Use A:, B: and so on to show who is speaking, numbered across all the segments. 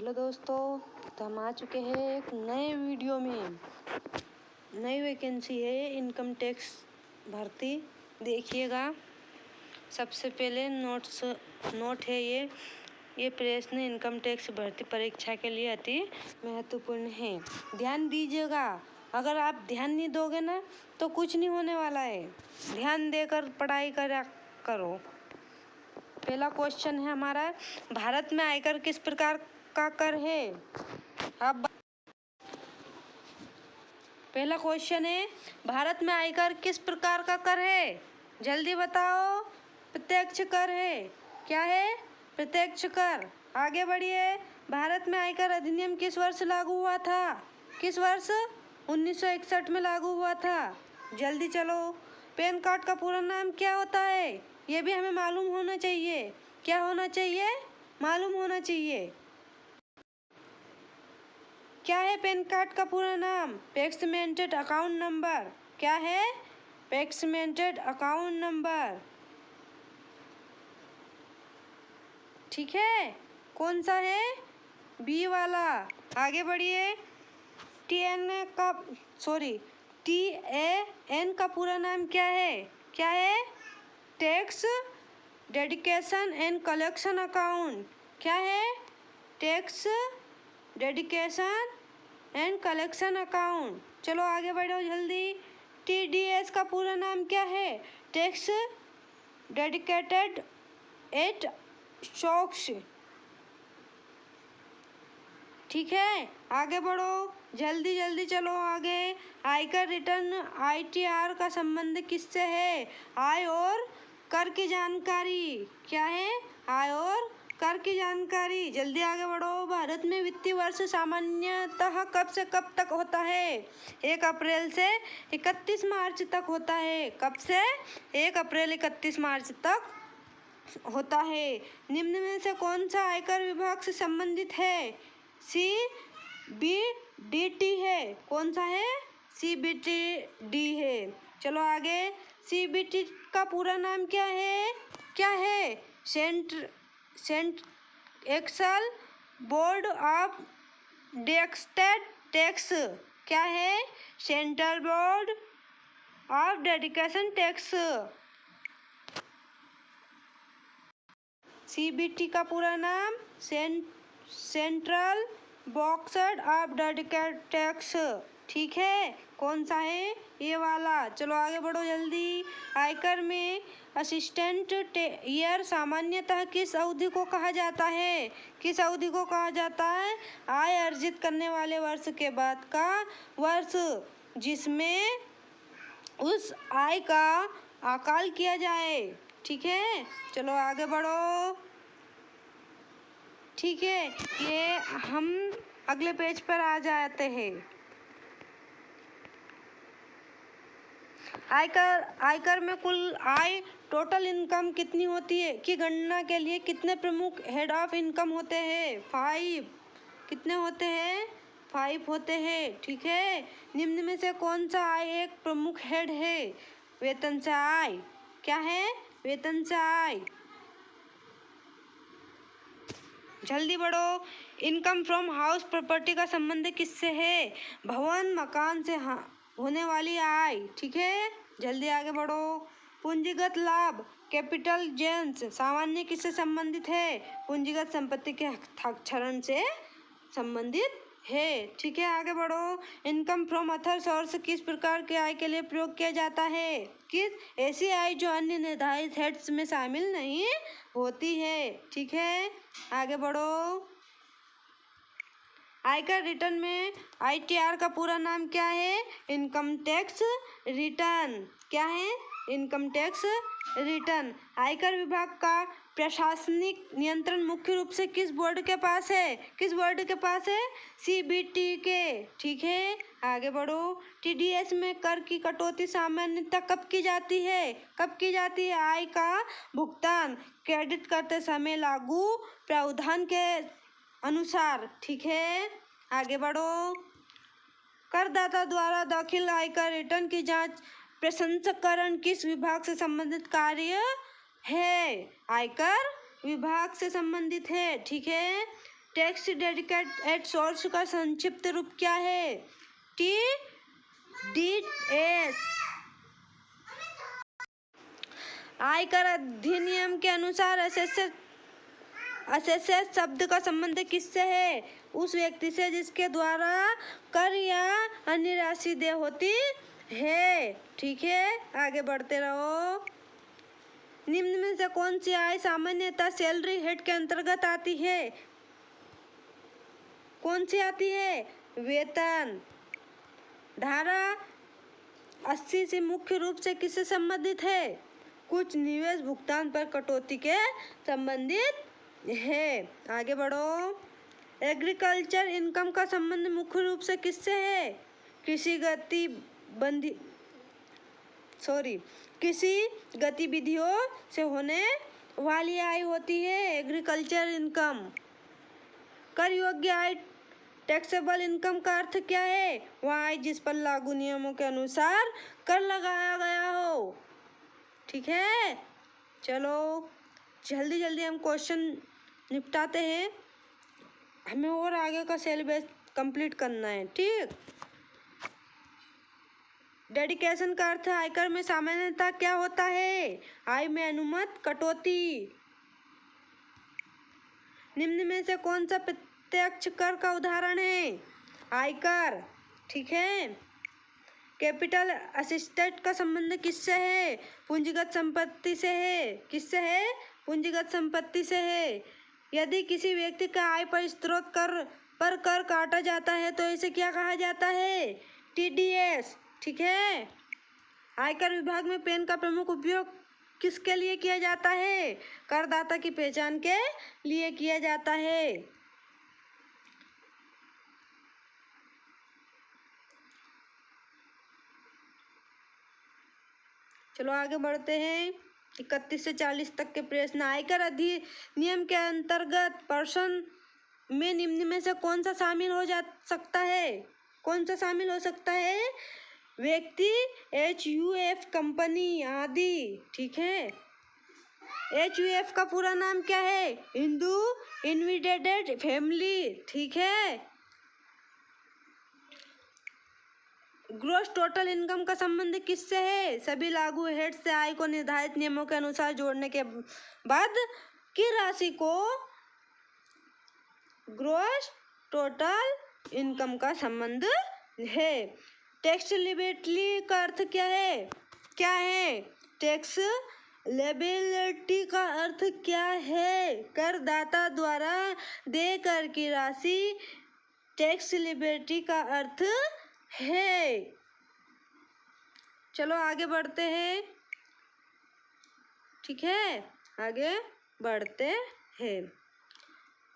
A: Hello दोस्तों, तो हम आ चुके हैं एक नए वीडियो में। नई वैकेंसी है इनकम टैक्स भर्ती, देखिएगा। सबसे पहले नोट है ये प्रश्न इनकम टैक्स भर्ती परीक्षा के लिए अति महत्वपूर्ण है। ध्यान दीजिएगा, अगर आप ध्यान नहीं दोगे ना तो कुछ नहीं होने वाला है। ध्यान देकर पढ़ाई करो। पहला क्वेश्चन है हमारा, भारत में आयकर किस प्रकार का कर है? अब पहला क्वेश्चन है, भारत में आयकर किस प्रकार का कर है? जल्दी बताओ। प्रत्यक्ष कर है। क्या है? प्रत्यक्ष कर। आगे बढ़िए। भारत में आयकर अधिनियम किस वर्ष लागू हुआ था? किस वर्ष? 1961 में लागू हुआ था। जल्दी चलो। पैन कार्ड का पूरा नाम क्या होता है? ये भी हमें मालूम होना चाहिए। क्या होना चाहिए? मालूम होना चाहिए। क्या है पैन कार्ड का पूरा नाम? टैक्समेंटेड अकाउंट नंबर। क्या है? टैक्समेंटेड अकाउंट नंबर। ठीक है, कौन सा है? बी वाला। आगे बढ़िए। TAN का पूरा नाम क्या है? क्या है? Tax dedication and collection account. क्या है? Tax dedication and collection account. चलो आगे बढ़ो जल्दी। TDS का पूरा नाम क्या है? Tax deducted at source. ठीक है, आगे बढ़ो। जल्दी जल्दी चलो आगे। आयकर रिटर्न ITR का संबंध किससे है? आय और कर की जानकारी। क्या है? आय और कर की जानकारी। जल्दी आगे बढ़ो। भारत में वित्तीय वर्ष सामान्यतः कब से कब तक होता है? 1 अप्रैल से 31 मार्च तक होता है। कब से? 1 अप्रैल 31 मार्च तक होता है। निम्न में से कौन सा आयकर विभाग से संबंधित है? CBDT है। कौन सा है? CBDT है। चलो आगे। CBDT का पूरा नाम क्या है? क्या है? Central board of direct tax. क्या है? Central board of direct tax. CBT का पूरा नाम central board of direct tax. ठीक है, कौन सा है? ये वाला। चलो आगे बढ़ो जल्दी। आयकर में असिस्टेंट ईयर सामान्यतः किस अवधि को कहा जाता है? किस अवधि को कहा जाता है? आय अर्जित करने वाले वर्ष के बाद का वर्ष जिसमें उस आय का आकलन किया जाए। ठीक है, चलो आगे बढ़ो। ठीक है, ये हम अगले पेज पर आ जाते हैं। आयकर में कुल आय टोटल इनकम कितनी होती है की गणना के लिए कितने प्रमुख हेड ऑफ इनकम होते हैं? 5। कितने होते हैं? 5 होते हैं। ठीक है, निम्न में से कौन सा आय एक प्रमुख हेड है? वेतन से आय। क्या है? वेतन से आय। जल्दी बढ़ो। इनकम फ्रॉम हाउस प्रॉपर्टी का संबंध किससे है? भवन मकान से होने वाली आय। ठीक है, जल्दी आगे बढ़ो। पूंजीगत लाभ कैपिटल गेन्स सामान्य किससे संबंधित है? पूंजीगत संपत्ति के हस्तांतरण से संबंधित है। ठीक है, आगे बढ़ो। इनकम फ्रॉम अदर सोर्स किस प्रकार के आय के लिए प्रयोग किया जाता है? किस? ऐसी आय जो अन्य निर्धारित हेड्स में शामिल नहीं होती है। ठीक है, आगे बढ़ो। आयकर रिटर्न में ITR का पूरा नाम क्या है? Income tax return. क्या है? Income tax return. आयकर विभाग का प्रशासनिक नियंत्रण मुख्य रूप से किस बोर्ड के पास है? किस बोर्ड के पास है? CBT के। ठीक है, आगे बढ़ो। TDS में कर की कटौती सामान्यतः कब की जाती है? कब की जाती है? आय का भुगतान क्रेडिट करते समय लागू प्रावधान के अनुसार। ठीक है, आगे बढ़ो। करदाता द्वारा दाखिल आयकर रिटर्न की जांच प्रसंस्करण किस विभाग से संबंधित कार्य है? आयकर विभाग से संबंधित है। ठीक है, टैक्स डेडिकेट एट सोर्स का संक्षिप्त रूप क्या है? TDS। आयकर अधिनियम के अनुसार असेसेस शब्द का संबंध किससे है? उस व्यक्ति से जिसके द्वारा कर या अन्य राशि देय होती है। ठीक है, आगे बढ़ते रहो। निम्न में से कौन सी आय सामान्यतः सैलरी हेड के अंतर्गत आती है? कौन सी आती है? वेतन। धारा 80 से मुख्य रूप से किससे संबंधित है? कुछ निवेश भुगतान पर कटौती के संबंधित है। आगे बढ़ो। एग्रीकल्चर इनकम का संबंध मुख्य रूप से किससे है? कृषि गतिविधियों से होने वाली आय होती है एग्रीकल्चर इनकम। कर योग्य आय टैक्सेबल इनकम का अर्थ क्या है? वह आय जिस पर लागू नियमों के अनुसार कर लगाया गया हो। ठीक है, चलो जल्दी जल्दी हम क्वेश्चन निपटाते हैं, हमें और आगे का सिलेबस कंप्लीट करना है। ठीक। डेडिकेशन का अर्थ आयकर में सामान्यतः क्या होता है? आय में अनुमत कटौती। निम्न में से कौन सा प्रत्यक्ष कर का उदाहरण है? आयकर। ठीक है। कैपिटल असिस्टेड का संबंध किससे है? पूंजीगत संपत्ति से है। किससे है? पूंजीगत संपत्ति से है। यदि किसी व्यक्ति का आय पर स्रोत कर पर कर काटा जाता है तो इसे क्या कहा जाता है? TDS। ठीक है। आयकर विभाग में पेन का प्रमुख उपयोग किसके लिए किया जाता है? करदाता की पहचान के लिए किया जाता है। चलो आगे बढ़ते हैं। 31 से 40 तक के प्रश्न। आयकर अधिनियम के अंतर्गत पर्सन में निम्न में से कौन सा शामिल हो जा सकता है? कौन सा शामिल हो सकता है? व्यक्ति, HUF, कंपनी आदि। ठीक है। HUF का पूरा नाम क्या है? हिंदू इन्विटेड फैमिली। ठीक है। ग्रॉस टोटल इनकम का संबंध किससे है? सभी लागू हेड से आय को निर्धारित नियमों के अनुसार जोड़ने के बाद की राशि को ग्रॉस टोटल इनकम का संबंध है। टैक्स लिएबिलिटी का अर्थ क्या है? क्या है? टैक्स लिएबिलिटी का अर्थ क्या है? करदाता द्वारा देय कर की राशि टैक्स लिएबिलिटी का अर्थ है। चलो आगे बढ़ते हैं। ठीक है, आगे बढ़ते हैं।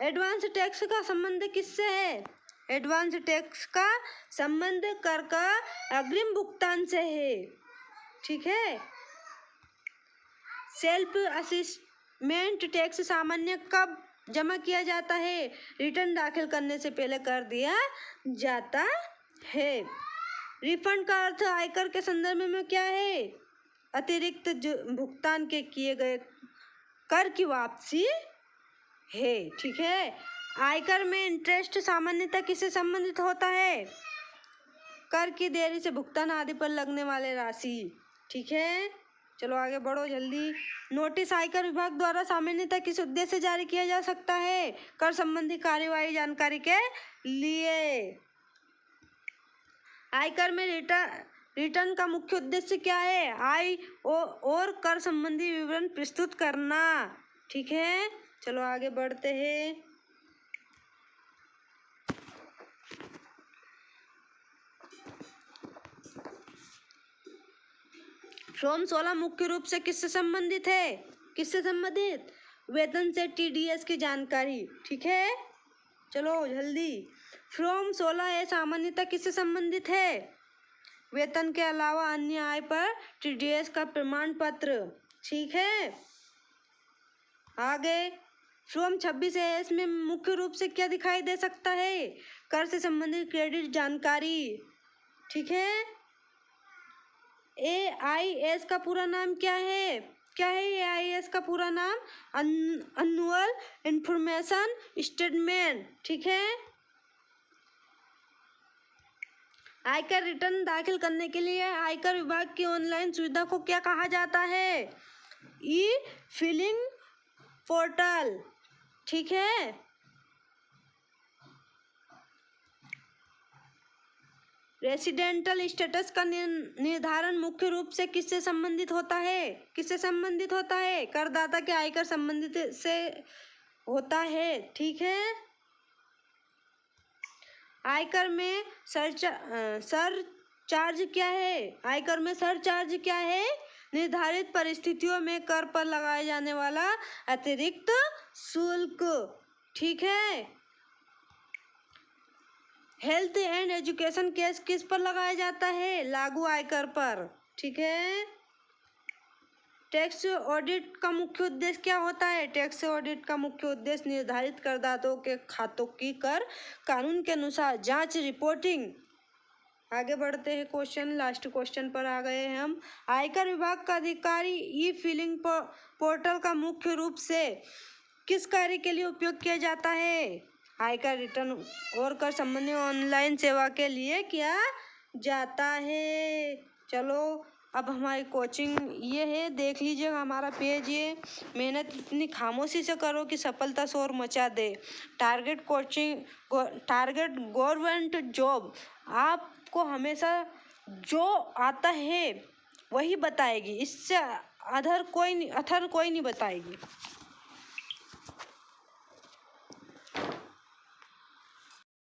A: एडवांस टैक्स का संबंध किससे है? एडवांस टैक्स का संबंध कर का अग्रिम भुगतान से है। ठीक है। सेल्फ असेसमेंट टैक्स सामान्य कब जमा किया जाता है? रिटर्न दाखिल करने से पहले कर दिया जाता है। रिफंड का अर्थ आयकर के संदर्भ में क्या है? अतिरिक्त भुगतान के किए गए कर की वापसी है। ठीक है। आयकर में इंटरेस्ट सामान्यतः किससे संबंधित होता है? कर की देरी से भुगतान आदि पर लगने वाले राशि। ठीक है। चलो आगे बढ़ो जल्दी। नोटिस आयकर विभाग द्वारा सामान्यतः किस उद्देश्य से जारी किया जा सकता है? कर संबंधी कार्यवाही जानकारी के लिए। आयकर में रिटर्न का मुख्य उद्देश्य क्या है? आय और कर संबंधी विवरण प्रस्तुत करना। ठीक है। चलो आगे बढ़ते हैं। फॉर्म 16 मुख्य रूप से किससे संबंधित है? किससे संबंधित? वेतन से TDS की जानकारी। ठीक है। चलो जल्दी। फॉर्म 16A सामान्यतः किससे संबंधित है? वेतन के अलावा अन्य आय पर TDS का प्रमाण पत्र। ठीक है। आगे फॉर्म 26A में मुख्य रूप से क्या दिखाई दे सकता है? कर से संबंधित क्रेडिट जानकारी। ठीक है। AIS का पूरा नाम क्या है? क्या है AIS का पूरा नाम? Annual information statement. ठीक है। आयकर रिटर्न दाखिल करने के लिए आयकर विभाग की ऑनलाइन सुविधा को क्या कहा जाता है? ई फिलिंग पोर्टल। ठीक है। रेसिडेंटल स्टेटस का निर्धारण मुख्य रूप से किससे संबंधित होता है? किससे संबंधित होता है? करदाता के आयकर संबंधित से होता है। ठीक है। आयकर में सरचार्ज क्या है? आयकर में सरचार्ज क्या है? निर्धारित परिस्थितियों में कर पर लगाए जाने वाला अतिरिक्त शुल्क। ठीक है। हेल्थ एंड एजुकेशन केस किस पर लगाया जाता है? लागू आयकर पर। ठीक है। टैक्स ऑडिट का मुख्य उद्देश्य क्या होता है? टैक्स ऑडिट का मुख्य उद्देश्य निर्धारित करदाताओं के खातों की कर कानून के अनुसार जांच रिपोर्टिंग। आगे बढ़ते हैं क्वेश्चन, लास्ट क्वेश्चन पर आ गए हैं हम। आयकर विभाग का अधिकारी ई फिलिंग पोर्टल का मुख्य रूप से किस कार्य के लिए उपयोग किया जाता है? आयकर रिटर्न और कर संबंधी ऑनलाइन सेवा के लिए किया जाता है। चलो अब हमारी कोचिंग ये है, देख लीजिएगा हमारा पेज। ये मेहनत इतनी खामोशी से करो कि सफलता शोर मचा दे। टारगेट गवर्नमेंट जॉब आपको हमेशा जो आता है वही बताएगी, इससे अदर कोई नहीं बताएगी।